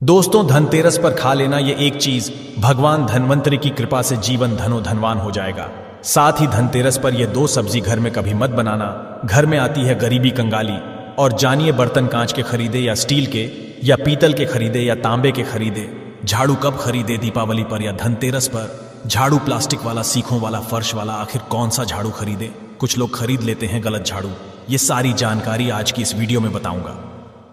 दोस्तों, धनतेरस पर खा लेना ये एक चीज भगवान धनवंतरी की कृपा से जीवन धनो धनवान हो जाएगा। साथ ही धनतेरस पर ये दो सब्जी घर में कभी मत बनाना। घर में आती है गरीबी कंगाली। और जानिए, बर्तन कांच के खरीदे या स्टील के या पीतल के खरीदे या तांबे के खरीदे, झाड़ू कब खरीदे दीपावली पर या धनतेरस पर। झाड़ू प्लास्टिक वाला, सीखों वाला, फर्श वाला, आखिर कौन सा झाड़ू खरीदे। कुछ लोग खरीद लेते हैं गलत झाड़ू। ये सारी जानकारी आज की इस वीडियो में बताऊंगा।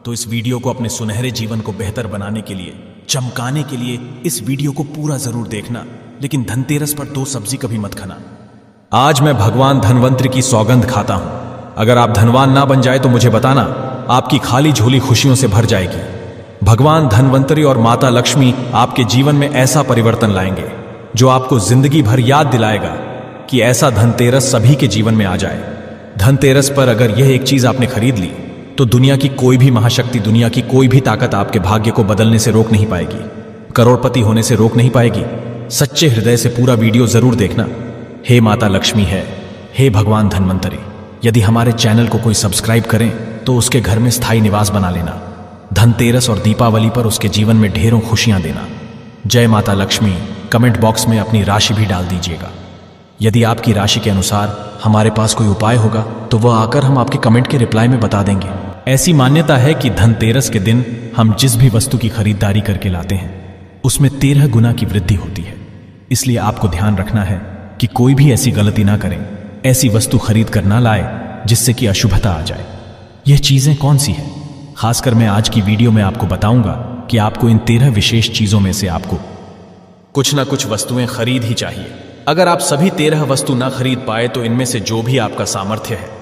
तो इस वीडियो को अपने सुनहरे जीवन को बेहतर बनाने के लिए, चमकाने के लिए इस वीडियो को पूरा जरूर देखना। लेकिन धनतेरस पर दो सब्जी कभी मत खाना। आज मैं भगवान धनवंतरी की सौगंध खाता हूं। अगर आप धनवान ना बन जाए तो मुझे बताना, आपकी खाली झोली खुशियों से भर जाएगी। भगवान धनवंतरी और माता लक्ष्मी आपके जीवन में ऐसा परिवर्तन लाएंगे जो आपको जिंदगी भर याद दिलाएगा कि ऐसा धनतेरस सभी के जीवन में आ जाए। धनतेरस पर अगर यह एक चीज आपने खरीद ली तो दुनिया की कोई भी महाशक्ति, दुनिया की कोई भी ताकत आपके भाग्य को बदलने से रोक नहीं पाएगी, करोड़पति होने से रोक नहीं पाएगी। सच्चे हृदय से पूरा वीडियो जरूर देखना। हे माता लक्ष्मी है, हे भगवान धनवंतरी, यदि हमारे चैनल को कोई सब्सक्राइब करें तो उसके घर में स्थायी निवास बना लेना। धनतेरस और दीपावली पर उसके जीवन में ढेरों खुशियां देना। जय माता लक्ष्मी कमेंट बॉक्स में अपनी राशि भी डाल दीजिएगा। यदि आपकी राशि के अनुसार हमारे पास कोई उपाय होगा तो वह आकर हम आपके कमेंट के रिप्लाई में बता देंगे। ऐसी मान्यता है कि धनतेरस के दिन हम जिस भी वस्तु की खरीदारी करके लाते हैं उसमें 13 गुना की वृद्धि होती है। इसलिए आपको ध्यान रखना है कि कोई भी ऐसी गलती ना करें, ऐसी वस्तु खरीद कर ना लाए जिससे कि अशुभता आ जाए। यह चीजें कौन सी है, खासकर मैं आज की वीडियो में आपको बताऊंगा कि आपको इन 13 विशेष चीजों में से आपको कुछ ना कुछ वस्तुएं खरीद ही चाहिए। अगर आप सभी 13 वस्तु ना खरीद पाए तो इनमें से जो भी आपका सामर्थ्य है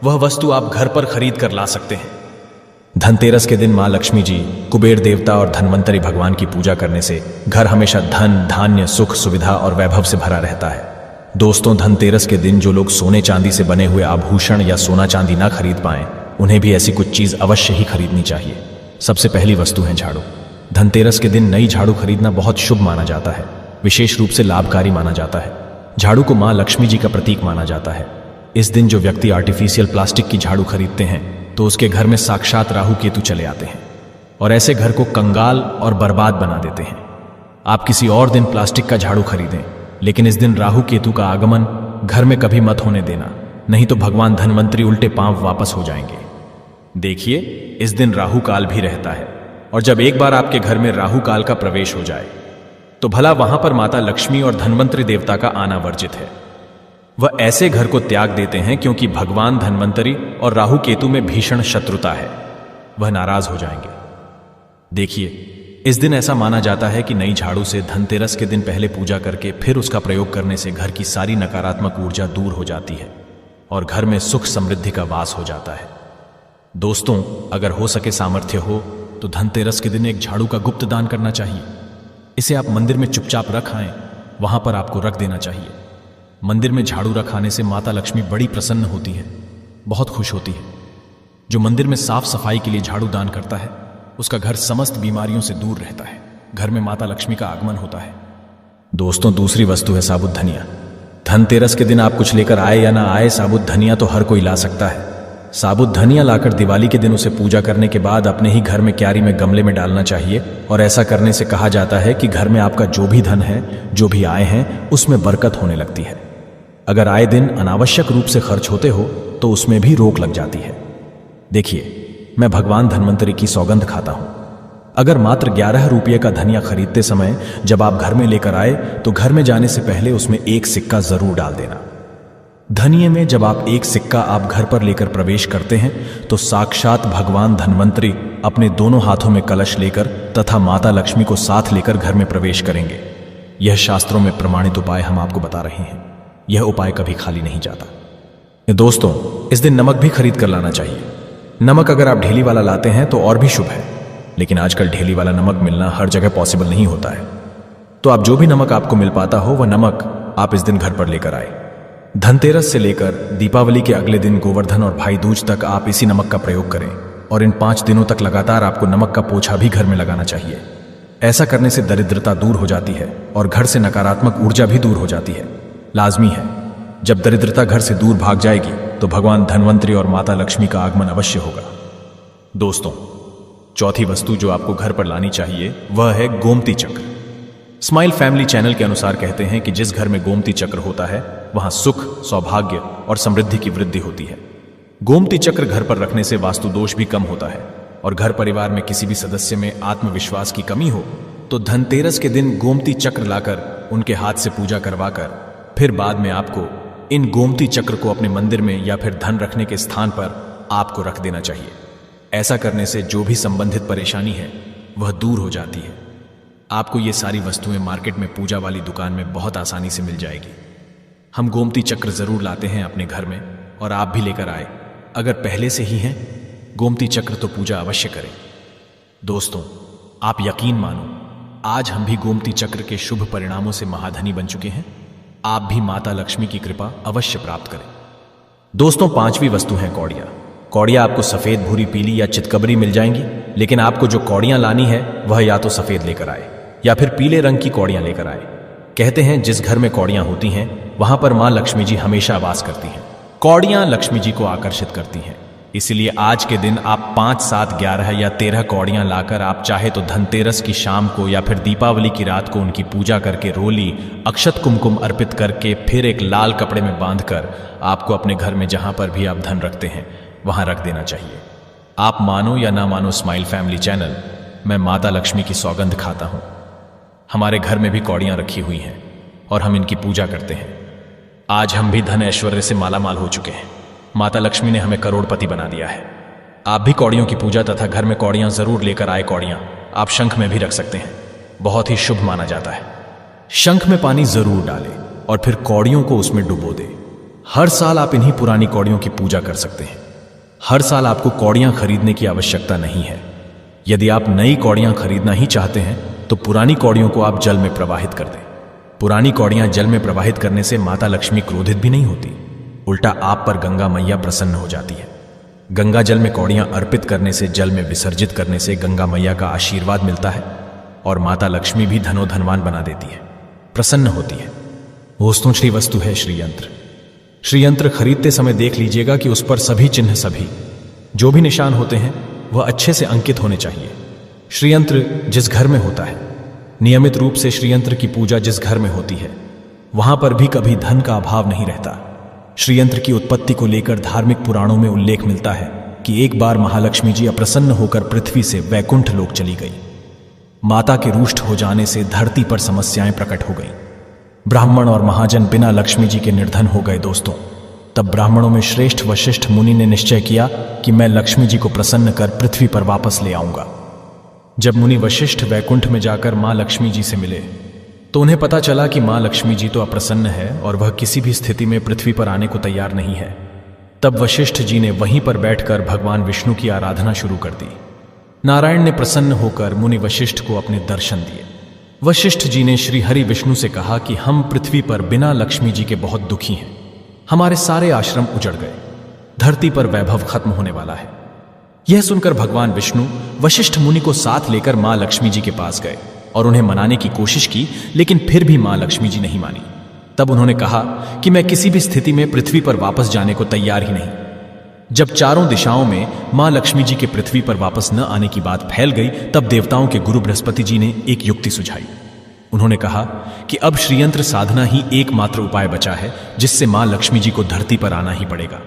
वह वस्तु आप घर पर खरीद कर ला सकते हैं। धनतेरस के दिन मां लक्ष्मी जी, कुबेर देवता और धनवंतरी भगवान की पूजा करने से घर हमेशा धन, धान्य, सुख, सुविधा और वैभव से भरा रहता है। दोस्तों, धनतेरस के दिन जो लोग सोने चांदी से बने हुए आभूषण या सोना चांदी ना खरीद पाए उन्हें भी ऐसी कुछ चीज अवश्य ही खरीदनी चाहिए। सबसे पहली वस्तु है झाड़ू। धनतेरस के दिन नई झाड़ू खरीदना बहुत शुभ माना जाता है, विशेष रूप से लाभकारी माना जाता है। झाड़ू को मां लक्ष्मी जी का प्रतीक माना जाता है। इस दिन जो व्यक्ति आर्टिफिशियल प्लास्टिक की झाड़ू खरीदते हैं तो उसके घर में साक्षात राहु केतु चले आते हैं और ऐसे घर को कंगाल और बर्बाद बना देते हैं। आप किसी और दिन प्लास्टिक का झाड़ू खरीदें, लेकिन इस दिन राहु केतु का आगमन घर में कभी मत होने देना, नहीं तो भगवान धनवंतरी उल्टे पांव वापस हो जाएंगे। देखिए, इस दिन राहु काल भी रहता है और जब एक बार आपके घर में राहु काल का प्रवेश हो जाए तो भला वहां पर माता लक्ष्मी और धनवंतरी देवता का आना वर्जित है। वह ऐसे घर को त्याग देते हैं क्योंकि भगवान धनवंतरी और राहु केतु में भीषण शत्रुता है, वह नाराज हो जाएंगे। देखिए, इस दिन ऐसा माना जाता है कि नई झाड़ू से धनतेरस के दिन पहले पूजा करके फिर उसका प्रयोग करने से घर की सारी नकारात्मक ऊर्जा दूर हो जाती है और घर में सुख समृद्धि का वास हो जाता है। दोस्तों, अगर हो सके, सामर्थ्य हो तो धनतेरस के दिन एक झाड़ू का गुप्त दान करना चाहिए। इसे आप मंदिर में चुपचाप रख आएं, वहां पर आपको रख देना चाहिए। मंदिर में झाड़ू रखाने से माता लक्ष्मी बड़ी प्रसन्न होती है, बहुत खुश होती है। जो मंदिर में साफ सफाई के लिए झाड़ू दान करता है उसका घर समस्त बीमारियों से दूर रहता है, घर में माता लक्ष्मी का आगमन होता है। दोस्तों, दूसरी वस्तु है साबुत धनिया। धनतेरस के दिन आप कुछ लेकर आए या ना आए, साबुत धनिया तो हर कोई ला सकता है। साबुत धनिया लाकर दिवाली के दिन उसे पूजा करने के बाद अपने ही घर में क्यारी में गमले में डालना चाहिए और ऐसा करने से कहा जाता है कि घर में आपका जो भी धन है, जो भी आए हैं, उसमें बरकत होने लगती है। अगर आए दिन अनावश्यक रूप से खर्च होते हो तो उसमें भी रोक लग जाती है। देखिए, मैं भगवान धनवंतरी की सौगंध खाता हूं। अगर मात्र 11 रुपये का धनिया खरीदते समय जब आप घर में लेकर आए तो घर में जाने से पहले उसमें एक सिक्का जरूर डाल देना। धनिये में जब आप एक सिक्का आप घर पर लेकर प्रवेश करते हैं तो साक्षात भगवान धनवंतरी अपने दोनों हाथों में कलश लेकर तथा माता लक्ष्मी को साथ लेकर घर में प्रवेश करेंगे। यह शास्त्रों में प्रमाणित उपाय हम आपको बता रहे हैं। यह उपाय कभी खाली नहीं जाता। दोस्तों, इस दिन नमक भी खरीद कर लाना चाहिए। नमक अगर आप ढेली वाला लाते हैं तो और भी शुभ है, लेकिन आजकल ढेली वाला नमक मिलना हर जगह पॉसिबल नहीं होता है। तो आप जो भी नमक आपको मिल पाता हो वह नमक आप इस दिन घर पर लेकर आए। धनतेरस से लेकर दीपावली के अगले दिन गोवर्धन और भाई दूज तक आप इसी नमक का प्रयोग करें और इन 5 दिनों तक लगातार आपको नमक का पोछा भी घर में लगाना चाहिए। ऐसा करने से दरिद्रता दूर हो जाती है और घर से नकारात्मक ऊर्जा भी दूर हो जाती है। लाजमी है, जब दरिद्रता घर से दूर भाग जाएगी तो भगवान धनवंतरी और माता लक्ष्मी का आगमन अवश्य होगा। दोस्तों, चौथी वस्तु जो आपको घर पर लानी चाहिए वह है गोमती चक्र। स्माइल फैमिली चैनल के अनुसार कहते हैं कि जिस घर में गोमती चक्र होता है वहां सुख, सौभाग्य और समृद्धि की वृद्धि होती है। गोमती चक्र घर पर रखने से वास्तु दोष भी कम होता है और घर परिवार में किसी भी सदस्य में आत्मविश्वास की कमी हो तो धनतेरस के दिन गोमती चक्र लाकर उनके हाथ से पूजा करवाकर फिर बाद में आपको इन गोमती चक्र को अपने मंदिर में या फिर धन रखने के स्थान पर आपको रख देना चाहिए। ऐसा करने से जो भी संबंधित परेशानी है वह दूर हो जाती है। आपको ये सारी वस्तुएं मार्केट में पूजा वाली दुकान में बहुत आसानी से मिल जाएगी। हम गोमती चक्र जरूर लाते हैं अपने घर में और आप भी लेकर आए। अगर पहले से ही हैं गोमती चक्र तो पूजा अवश्य करें। दोस्तों, आप यकीन मानो, आज हम भी गोमती चक्र के शुभ परिणामों से महाधनी बन चुके हैं। आप भी माता लक्ष्मी की कृपा अवश्य प्राप्त करें। दोस्तों, पांचवी वस्तु है कौड़ियां। कौड़ियां आपको सफेद, भूरी, पीली या चितकबरी मिल जाएंगी, लेकिन आपको जो कौड़ियां लानी है वह या तो सफेद लेकर आए या फिर पीले रंग की कौड़ियां लेकर आए। कहते हैं जिस घर में कौड़ियां होती हैं वहां पर मां लक्ष्मी जी हमेशा वास करती हैं। कौड़ियां लक्ष्मी जी को आकर्षित करती हैं, इसलिए आज के दिन आप 5, 7, 11 या 13 कौड़ियां लाकर आप चाहे तो धनतेरस की शाम को या फिर दीपावली की रात को उनकी पूजा करके रोली, अक्षत, कुमकुम अर्पित करके फिर एक लाल कपड़े में बांधकर आपको अपने घर में जहां पर भी आप धन रखते हैं वहां रख देना चाहिए। आप मानो या ना मानो स्माइल फैमिली चैनल, मैं माता लक्ष्मी की सौगंध खाता हूं। हमारे घर में भी कौड़ियां रखी हुई हैं और हम इनकी पूजा करते हैं। आज हम भी धन ऐश्वर्य से मालामाल हो चुके हैं। माता लक्ष्मी ने हमें करोड़पति बना दिया है। आप भी कौड़ियों की पूजा तथा घर में कौड़ियां जरूर लेकर आए। कौड़ियां आप शंख में भी रख सकते हैं, बहुत ही शुभ माना जाता है। शंख में पानी जरूर डालें और फिर कौड़ियों को उसमें डुबो दें। हर साल आप इन्हीं पुरानी कौड़ियों की पूजा कर सकते हैं। हर साल आपको कौड़ियां खरीदने की आवश्यकता नहीं है। यदि आप नई कौड़ियां खरीदना ही चाहते हैं तो पुरानी कौड़ियों को आप जल में प्रवाहित कर दें। पुरानी कौड़ियां जल में प्रवाहित करने से माता लक्ष्मी क्रोधित भी नहीं होती, उल्टा आप पर गंगा मैया प्रसन्न हो जाती है। गंगा जल में कौड़ियां अर्पित करने से, जल में विसर्जित करने से गंगा मैया का आशीर्वाद मिलता है और माता लक्ष्मी भी धनोधनवान बना देती है, प्रसन्न होती है। दोस्तों, श्री वस्तु है श्रीयंत्र। श्रीयंत्र खरीदते समय देख लीजिएगा कि उस पर सभी चिन्ह, सभी जो भी निशान होते हैं वह अच्छे से अंकित होने चाहिए। श्रीयंत्र जिस घर में होता है, नियमित रूप से श्रीयंत्र की पूजा जिस घर में होती है वहां पर भी कभी धन का अभाव नहीं रहता। श्रीयंत्र की उत्पत्ति को लेकर धार्मिक पुराणों में उल्लेख मिलता है कि एक बार महालक्ष्मी जी अप्रसन्न होकर पृथ्वी से वैकुंठ लोक चली गई। माता के रुष्ट हो जाने से धरती पर समस्याएं प्रकट हो गई। ब्राह्मण और महाजन बिना लक्ष्मी जी के निर्धन हो गए। दोस्तों, तब ब्राह्मणों में श्रेष्ठ वशिष्ठ मुनि ने निश्चय किया कि मैं लक्ष्मी जी को प्रसन्न कर पृथ्वी पर वापस ले आऊंगा। जब मुनि वशिष्ठ वैकुंठ में जाकर मां लक्ष्मी जी से मिले तो उन्हें पता चला कि मां लक्ष्मी जी तो अप्रसन्न है और वह किसी भी स्थिति में पृथ्वी पर आने को तैयार नहीं है। तब वशिष्ठ जी ने वहीं पर बैठकर भगवान विष्णु की आराधना शुरू कर दी। नारायण ने प्रसन्न होकर मुनि वशिष्ठ को अपने दर्शन दिए। वशिष्ठ जी ने श्री हरि विष्णु से कहा कि हम पृथ्वी पर बिना लक्ष्मी जी के बहुत दुखी हैं। हमारे सारे आश्रम उजड़ गए, धरती पर वैभव खत्म होने वाला है। यह सुनकर भगवान विष्णु वशिष्ठ मुनि को साथ लेकर मां लक्ष्मी जी के पास गए और उन्हें मनाने की कोशिश की, लेकिन फिर भी मां लक्ष्मी जी नहीं मानी। तब उन्होंने कहा कि मैं किसी भी स्थिति में पृथ्वी पर वापस जाने को तैयार ही नहीं। जब चारों दिशाओं में मां लक्ष्मी जी के पृथ्वी पर वापस न आने की बात फैल गई, तब देवताओं के गुरु बृहस्पति जी ने एक युक्ति सुझाई। उन्होंने कहा कि अब श्रीयंत्र साधना ही एकमात्र उपाय बचा है जिससे मां लक्ष्मी जी को धरती पर आना ही पड़ेगा।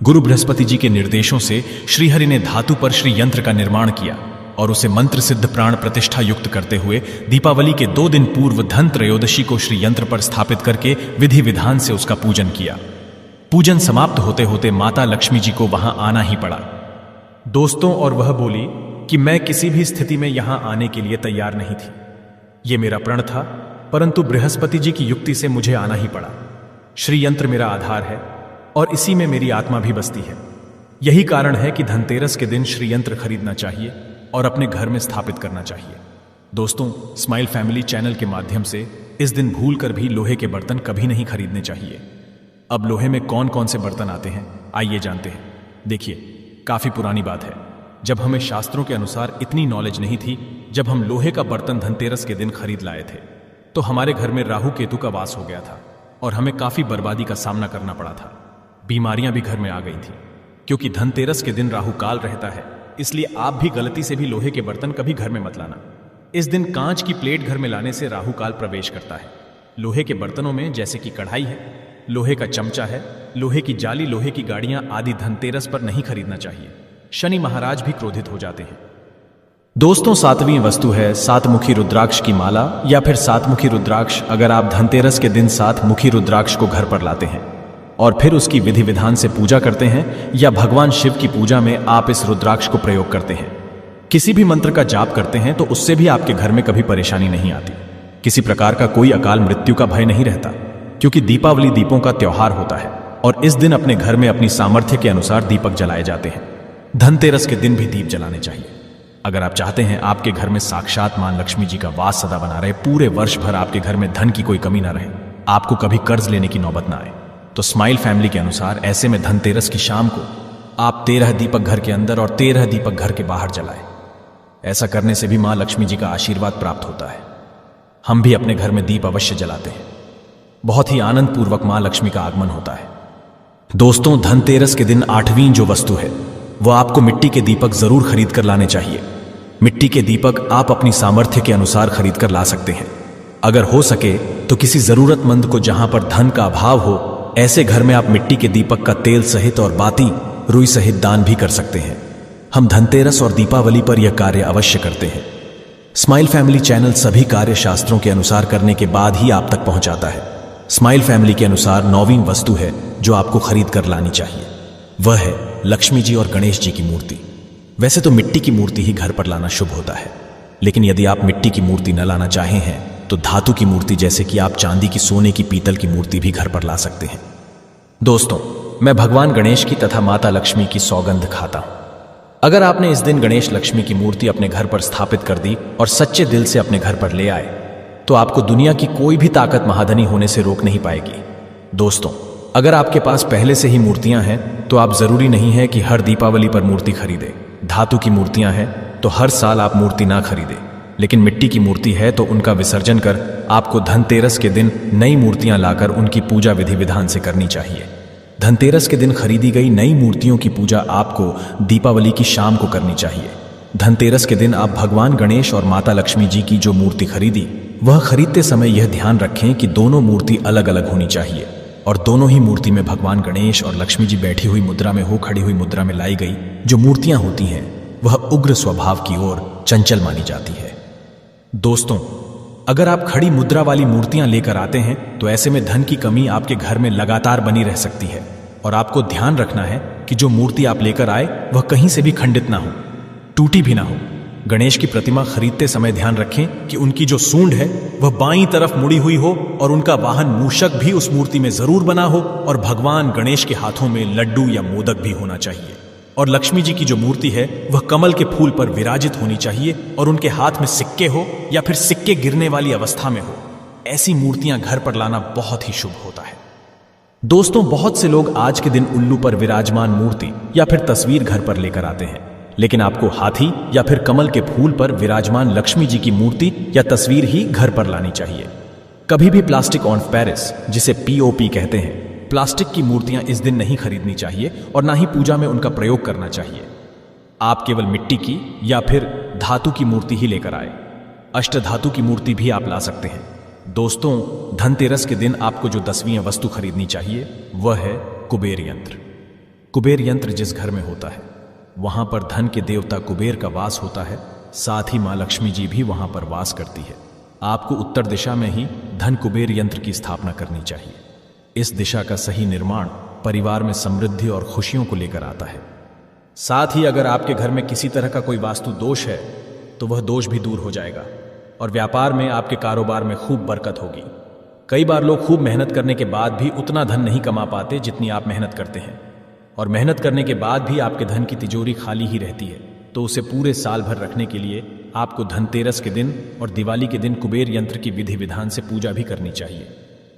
गुरु बृहस्पति जी के निर्देशों से श्रीहरि ने धातु पर श्रीयंत्र का निर्माण किया और उसे मंत्र सिद्ध प्राण प्रतिष्ठा युक्त करते हुए दीपावली के 2 दिन पूर्व धन त्रयोदशी को श्रीयंत्र पर स्थापित करके विधि विधान से उसका पूजन किया। पूजन समाप्त होते होते माता लक्ष्मी जी को वहां आना ही पड़ा। दोस्तों, और वह बोली कि मैं किसी भी स्थिति में यहां आने के लिए तैयार नहीं थी। यह मेरा प्रण था, परंतु बृहस्पति जी की युक्ति से मुझे आना ही पड़ा। श्रीयंत्र मेरा आधार है और इसी में मेरी आत्मा भी बसती है। यही कारण है कि धनतेरस के दिन श्रीयंत्र खरीदना चाहिए और अपने घर में स्थापित करना चाहिए। दोस्तों, स्माइल फैमिली चैनल के माध्यम से इस दिन भूलकर भी लोहे के बर्तन कभी नहीं खरीदने चाहिए। अब लोहे में कौन कौन से बर्तन आते हैं, आइए जानते हैं। देखिए, काफी पुरानी बात है, जब हमें शास्त्रों के अनुसार इतनी नॉलेज नहीं थी। जब हम लोहे का बर्तन धनतेरस के दिन खरीद लाए थे तो हमारे घर में राहु केतु का वास हो गया था और हमें काफी बर्बादी का सामना करना पड़ा था। बीमारियां भी घर में आ गई थी, क्योंकि धनतेरस के दिन राहु काल रहता है इसलिए आप भी गलती से भी लोहे के बर्तन कभी घर में मत लाना। इस दिन कांच की प्लेट घर में लाने से राहु काल प्रवेश करता है। लोहे के बर्तनों में जैसे कि कढ़ाई है, लोहे का चमचा है, लोहे की जाली, लोहे की गाड़ियां आदि धनतेरस पर नहीं खरीदना चाहिए। शनि महाराज भी क्रोधित हो जाते हैं। दोस्तों, 7वीं वस्तु है सातमुखी रुद्राक्ष की माला या फिर सातमुखी रुद्राक्ष। अगर आप धनतेरस के दिन सातमुखी रुद्राक्ष को घर पर लाते हैं और फिर उसकी विधि विधान से पूजा करते हैं या भगवान शिव की पूजा में आप इस रुद्राक्ष को प्रयोग करते हैं, किसी भी मंत्र का जाप करते हैं, तो उससे भी आपके घर में कभी परेशानी नहीं आती। किसी प्रकार का कोई अकाल मृत्यु का भय नहीं रहता, क्योंकि दीपावली दीपों का त्योहार होता है और इस दिन अपने घर में अपनी सामर्थ्य के अनुसार दीपक जलाए जाते हैं। धनतेरस के दिन भी दीप जलाने चाहिए। अगर आप चाहते हैं आपके घर में साक्षात मां लक्ष्मी जी का वास सदा बना रहे, पूरे वर्ष भर आपके घर में धन की कोई कमी ना रहे, आपको कभी कर्ज लेने की नौबत ना आए, तो स्माइल फैमिली के अनुसार ऐसे में धनतेरस की शाम को आप 13 दीपक घर के अंदर और 13 दीपक घर के बाहर जलाएं। ऐसा करने से भी मां लक्ष्मी जी का आशीर्वाद प्राप्त होता है। हम भी अपने घर में दीप अवश्य जलाते हैं। बहुत ही आनंद पूर्वक मां लक्ष्मी का आगमन होता है। दोस्तों, धनतेरस के दिन 8वीं जो वस्तु है वह आपको मिट्टी के दीपक जरूर खरीद कर लाने चाहिए। मिट्टी के दीपक आप अपनी सामर्थ्य के अनुसार खरीद कर ला सकते हैं। अगर हो सके तो किसी जरूरतमंद को जहां पर धन का अभाव हो, ऐसे घर में आप मिट्टी के दीपक का तेल सहित और बाती रुई सहित दान भी कर सकते हैं। हम धनतेरस और दीपावली पर यह कार्य अवश्य करते हैं। स्माइल फैमिली चैनल सभी कार्य शास्त्रों के अनुसार करने के बाद ही आप तक पहुंचाता है। स्माइल फैमिली के अनुसार 9वीं वस्तु है जो आपको खरीद कर लानी चाहिए, वह है लक्ष्मी जी और गणेश जी की मूर्ति। वैसे तो मिट्टी की मूर्ति ही घर पर लाना शुभ होता है, लेकिन यदि आप मिट्टी की मूर्ति न लाना चाहे हैं तो धातु की मूर्ति जैसे कि आप चांदी की, सोने की, पीतल की मूर्ति भी घर पर ला सकते हैं। दोस्तों, मैं भगवान गणेश की तथा माता लक्ष्मी की सौगंध खाता हूं। अगर आपने इस दिन गणेश लक्ष्मी की मूर्ति अपने घर पर स्थापित कर दी और सच्चे दिल से अपने घर पर ले आए, तो आपको दुनिया की कोई भी ताकत महाधनी होने से रोक नहीं पाएगी। दोस्तों, अगर आपके पास पहले से ही मूर्तियां हैं तो आप जरूरी नहीं है कि हर दीपावली पर मूर्ति खरीदें। धातु की मूर्तियां हैं तो हर साल आप मूर्ति ना खरीदें, लेकिन मिट्टी की मूर्ति है तो उनका विसर्जन कर आपको धनतेरस के दिन नई मूर्तियां लाकर उनकी पूजा विधि विधान से करनी चाहिए। धनतेरस के दिन खरीदी गई नई मूर्तियों की पूजा आपको दीपावली की शाम को करनी चाहिए। धनतेरस के दिन आप भगवान गणेश और माता लक्ष्मी जी की जो मूर्ति खरीदी, वह खरीदते समय यह ध्यान रखें कि दोनों मूर्ति अलग अलग होनी चाहिए और दोनों ही मूर्ति में भगवान गणेश और लक्ष्मी जी बैठी हुई मुद्रा में हो, खड़ी हुई मुद्रा में लाई गई जो मूर्तियां होती हैं वह उग्र स्वभाव की ओर चंचल मानी जाती है। दोस्तों, अगर आप खड़ी मुद्रा वाली मूर्तियां लेकर आते हैं तो ऐसे में धन की कमी आपके घर में लगातार बनी रह सकती है और आपको ध्यान रखना है कि जो मूर्ति आप लेकर आए वह कहीं से भी खंडित ना हो, टूटी भी ना हो। गणेश की प्रतिमा खरीदते समय ध्यान रखें कि उनकी जो सूंड है वह बाईं तरफ मुड़ी हुई हो और उनका वाहन मूषक भी उस मूर्ति में जरूर बना हो और भगवान गणेश के हाथों में लड्डू या मोदक भी होना चाहिए। और लक्ष्मी जी की जो मूर्ति है वह कमल के फूल पर विराजित होनी चाहिए और उनके हाथ में सिक्के हो या फिर सिक्के गिरने वाली अवस्था में हो। ऐसी मूर्तियां घर पर लाना बहुत ही शुभ होता है। दोस्तों, बहुत से लोग आज के दिन उल्लू पर विराजमान मूर्ति या फिर तस्वीर घर पर लेकर आते हैं, लेकिन आपको हाथी या फिर कमल के फूल पर विराजमान लक्ष्मी जी की मूर्ति या तस्वीर ही घर पर लानी चाहिए। कभी भी प्लास्टिक ऑन पेरिस, जिसे POP कहते हैं, प्लास्टिक की मूर्तियां इस दिन नहीं खरीदनी चाहिए और ना ही पूजा में उनका प्रयोग करना चाहिए। आप केवल मिट्टी की या फिर धातु की मूर्ति ही लेकर आए। अष्टधातु की मूर्ति भी आप ला सकते हैं। दोस्तों, धनतेरस के दिन आपको जो 10वीं वस्तु खरीदनी चाहिए वह है कुबेर यंत्र। कुबेर यंत्र जिस घर में होता है वहां पर धन के देवता कुबेर का वास होता है, साथ ही मां लक्ष्मी जी भी वहां पर वास करती है। आपको उत्तर दिशा में ही धन कुबेर यंत्र की स्थापना करनी चाहिए। इस दिशा का सही निर्माण परिवार में समृद्धि और खुशियों को लेकर आता है। साथ ही अगर आपके घर में किसी तरह का कोई वास्तु दोष है तो वह दोष भी दूर हो जाएगा और व्यापार में, आपके कारोबार में खूब बरकत होगी। कई बार लोग खूब मेहनत करने के बाद भी उतना धन नहीं कमा पाते जितनी आप मेहनत करते हैं, और मेहनत करने के बाद भी आपके धन की तिजोरी खाली ही रहती है। तो उसे पूरे साल भर रखने के लिए आपको धनतेरस के दिन और दिवाली के दिन कुबेर यंत्र की विधि विधान से पूजा भी करनी चाहिए।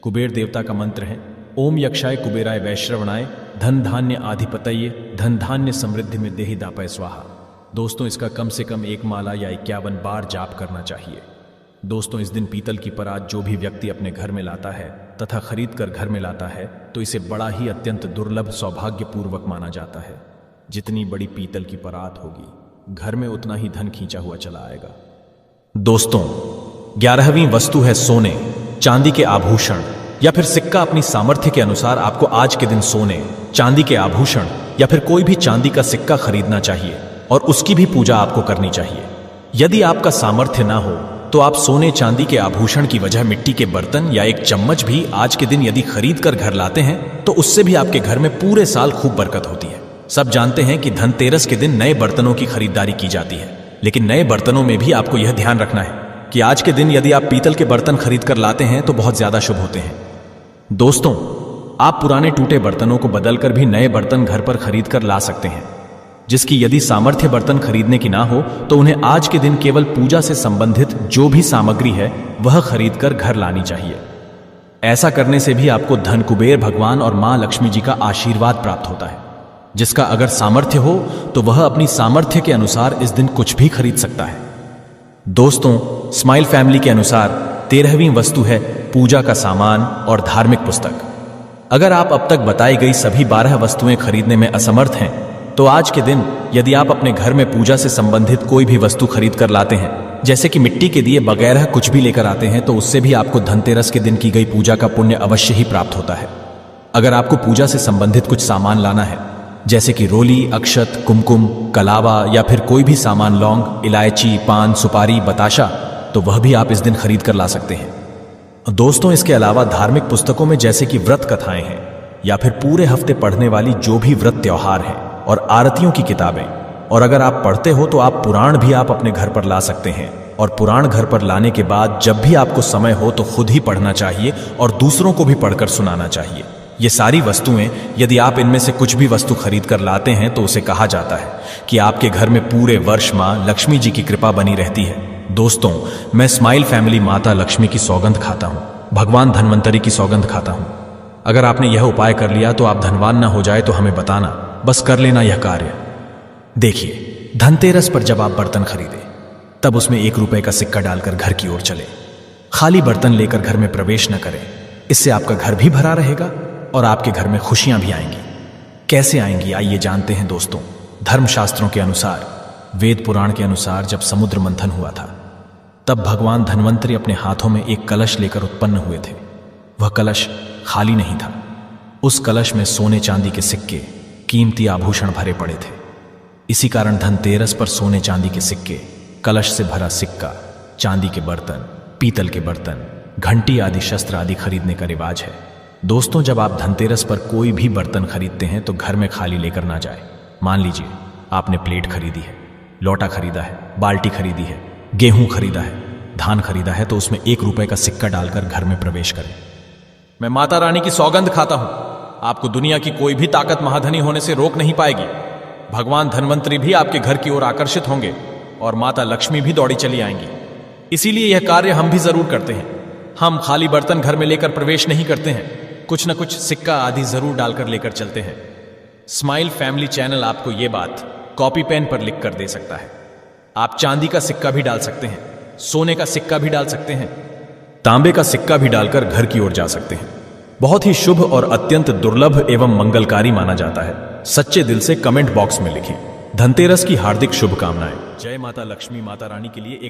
कुबेर देवता का मंत्र है ओम यक्षाय कुबेराय वैश्रवणाय धन धान्य आधिपतये धन धान्य समृद्धि में देहि दापय स्वाहा। दोस्तों, इसका कम से कम 1 माला या 51 बार जाप करना चाहिए। दोस्तों, इस दिन पीतल की परात जो भी व्यक्ति अपने घर में लाता है तथा खरीद कर घर में लाता है तो इसे बड़ा ही अत्यंत दुर्लभ सौभाग्यपूर्वक माना जाता है। जितनी बड़ी पीतल की परात होगी घर में उतना ही धन खींचा हुआ चला आएगा। दोस्तों, 11वीं वस्तु है सोने चांदी के आभूषण या फिर सिक्का। अपनी सामर्थ्य के अनुसार आपको आज के दिन सोने चांदी के आभूषण या फिर कोई भी चांदी का सिक्का खरीदना चाहिए और उसकी भी पूजा आपको करनी चाहिए। यदि आपका सामर्थ्य ना हो तो आप सोने चांदी के आभूषण की वजह मिट्टी के बर्तन या एक चम्मच भी आज के दिन यदि खरीद कर घर लाते हैं तो उससे भी आपके घर में पूरे साल खूब बरकत होती है। सब जानते हैं कि धनतेरस के दिन नए बर्तनों की खरीदारी की जाती है, लेकिन नए बर्तनों में भी आपको यह ध्यान रखना है कि आज के दिन यदि आप पीतल के बर्तन खरीद कर लाते हैं तो बहुत ज्यादा शुभ होते हैं। दोस्तों, आप पुराने टूटे बर्तनों को बदलकर भी नए बर्तन घर पर खरीद कर ला सकते हैं। जिसकी यदि सामर्थ्य बर्तन खरीदने की ना हो तो उन्हें आज के दिन केवल पूजा से संबंधित जो भी सामग्री है वह खरीद कर घर लानी चाहिए। ऐसा करने से भी आपको धन कुबेर भगवान और मां लक्ष्मी जी का आशीर्वाद प्राप्त होता है। जिसका अगर सामर्थ्य हो तो वह अपनी सामर्थ्य के अनुसार इस दिन कुछ भी खरीद सकता है। दोस्तों, स्माइल फैमिली के अनुसार 13वीं वस्तु है पूजा का सामान और धार्मिक पुस्तक। अगर आप अब तक बताई गई सभी 12 वस्तुएं खरीदने में असमर्थ हैं तो आज के दिन यदि आप अपने घर में पूजा से संबंधित कोई भी वस्तु खरीद कर लाते हैं, जैसे कि मिट्टी के दिए वगैरह कुछ भी लेकर आते हैं, तो उससे भी आपको धनतेरस के दिन की गई पूजा का पुण्य अवश्य ही प्राप्त होता है। अगर आपको पूजा से संबंधित कुछ सामान लाना है, जैसे कि रोली, अक्षत, कुमकुम, कलावा या फिर कोई भी सामान, लौंग, इलायची, पान, सुपारी, बताशा, तो वह भी आप इस दिन खरीद कर ला सकते हैं। दोस्तों, इसके अलावा धार्मिक पुस्तकों में जैसे कि व्रत कथाएं हैं या फिर पूरे हफ्ते पढ़ने वाली जो भी व्रत त्योहार है और आरतियों की किताबें, और अगर आप पढ़ते हो तो आप पुराण भी आप अपने घर पर ला सकते हैं। और पुराण घर पर लाने के बाद जब भी आपको समय हो तो खुद ही पढ़ना चाहिए और दूसरों को भी पढ़कर सुनाना चाहिए। ये सारी वस्तुएं यदि आप इनमें से कुछ भी वस्तु खरीद कर लाते हैं तो उसे कहा जाता है कि आपके घर में पूरे वर्ष मां लक्ष्मी जी की कृपा बनी रहती है। दोस्तों, मैं स्माइल फैमिली माता लक्ष्मी की सौगंध खाता हूं, भगवान धन्वंतरी की सौगंध खाता हूं। अगर आपने यह उपाय कर लिया तो आप धनवान ना हो जाए तो हमें बताना, बस कर लेना यह कार्य। देखिए, धनतेरस पर जब आप बर्तन खरीदे तब उसमें 1 रुपए का सिक्का डालकर घर की ओर चले। खाली बर्तन लेकर घर में प्रवेश न करें, इससे आपका घर भी भरा रहेगा और आपके घर में खुशियां भी आएंगी। कैसे आएंगी, आइए जानते हैं दोस्तों। धर्मशास्त्रों के अनुसार, वेद पुराण के अनुसार, जब समुद्र मंथन हुआ था तब भगवान धन्वंतरी अपने हाथों में एक कलश लेकर उत्पन्न हुए थे। वह कलश खाली नहीं था, उस कलश में सोने चांदी के सिक्के, कीमती आभूषण भरे पड़े थे। इसी कारण धनतेरस पर सोने चांदी के सिक्के, कलश से भरा सिक्का, चांदी के बर्तन, पीतल के बर्तन, घंटी आदि शस्त्र आदि खरीदने का रिवाज है। दोस्तों, जब आप धनतेरस पर कोई भी बर्तन खरीदते हैं तो घर में खाली लेकर ना जाए। मान लीजिए आपने प्लेट खरीदी है, लोटा खरीदा है, बाल्टी खरीदी है, गेहूं खरीदा है, धान खरीदा है, तो उसमें 1 रुपए का सिक्का डालकर घर में प्रवेश करें। मैं माता रानी की सौगंध खाता हूं, आपको दुनिया की कोई भी ताकत महाधनी होने से रोक नहीं पाएगी। भगवान धन्वंतरी भी आपके घर की ओर आकर्षित होंगे और माता लक्ष्मी भी दौड़ी चली आएंगी। इसीलिए यह कार्य हम भी जरूर करते हैं। हम खाली बर्तन घर में लेकर प्रवेश नहीं करते हैं, कुछ न कुछ सिक्का आदि जरूर डालकर लेकर चलते हैं। स्माइल फैमिली चैनल आपको यह बात कॉपी पेन पर लिख कर दे सकता है। आप चांदी का सिक्का भी डाल सकते हैं, सोने का सिक्का भी डाल सकते हैं, तांबे का सिक्का भी डालकर घर की ओर जा सकते हैं। बहुत ही शुभ और अत्यंत दुर्लभ एवं मंगलकारी माना जाता है। सच्चे दिल से कमेंट बॉक्स में लिखें। धनतेरस की हार्दिक शुभकामनाएं। जय माता लक्ष्मी माता रानी के लिए एक